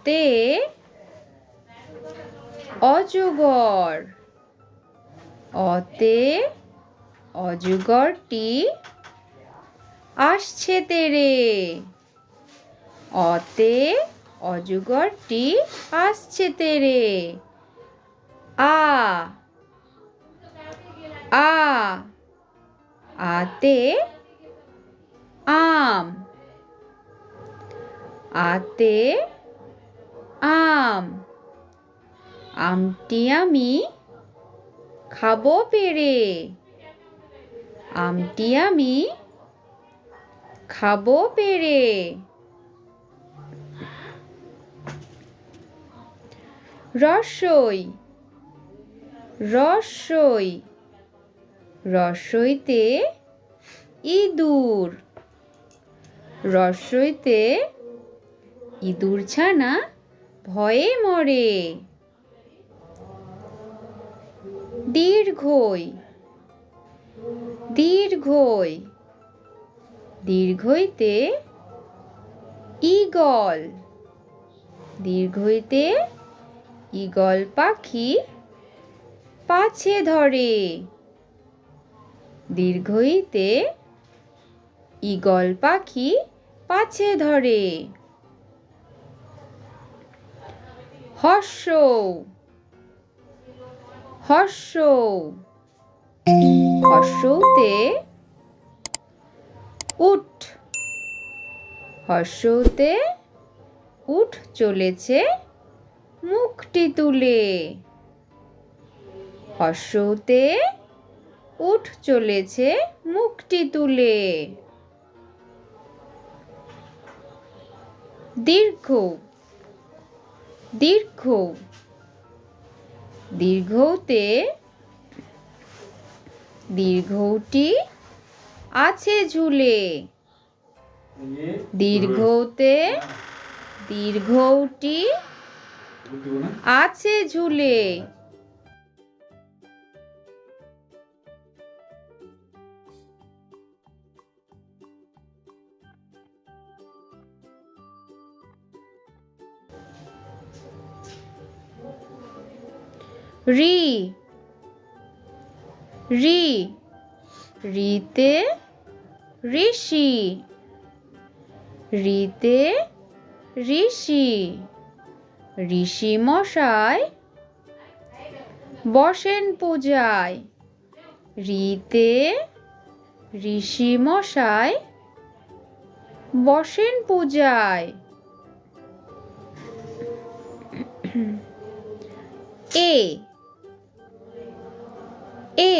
অতে অজগর। অতে অজগরটি আসছে তেড়ে। অতে অজগরটি আসছে তেড়ে। আ আ আতে আম। আতে আম। আমটি আমি খাবো পেড়ে। আমটি আমি খাবো পেড়ে। রসই রসই রসইতে ইঁদুর। রসইতে ইঁদুর ছানা ভয়ে মরে। দীর্ঘই দীর্ঘই দীর্ঘইতে ঈগল। দীর্ঘইতে ঈগল পাখি পাছে ধরে। দীর্ঘইতে ঈগল পাখি পাছে ধরে। হর্ষৌ হর্ষৌ হর্ষৌতে উট। হর্ষৌতে উট চলেছে মুখটি তুলে। হর্ষৌতে উট চলেছে মুখটি তুলে। দীর্ঘ দীর্ঘ দীর্ঘতে দীর্ঘটি আছে ঝুলে। দীর্ঘতে দীর্ঘটি আছে ঝুলে। রি রি রিতে ঋষি। রিতে ঋষি ঋষি মশাই বসেন পূজায়। রিতে ঋষি মশাই বসেন পূজায়। এ এ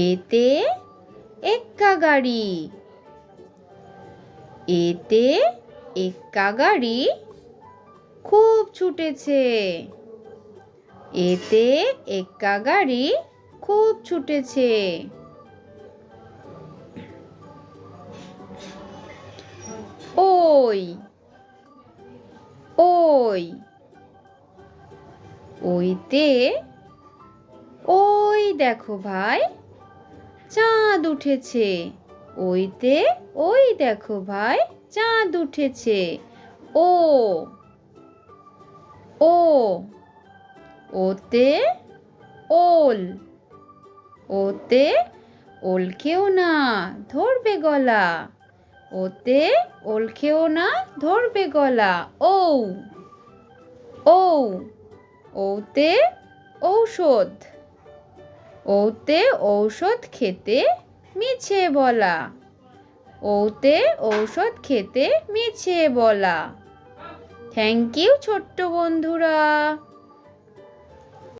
এতে এক্কা গাড়ি। এতে এক্কা গাড়ি খুব ছুটেছে। এতে এক্কা গাড়ি খুব ছুটেছে। ওই ওই ওইতে ওই দেখো ভাই চাঁদ উঠেছে। ওইতে ওই দেখো ভাই চাঁদ উঠেছে। ও ও ওতে ওল। ওতে ওল খেও না ধরবে গলা। ওতে ওল খেও না ধরবে গলা। ঔ ঔ ওতে ঔষধ। ওতে ঔষধ খেতে মিছে বলা। ওতে ঔষধ খেতে মিছে বলা। থ্যাংক ইউ ছোট্ট বন্ধুরা।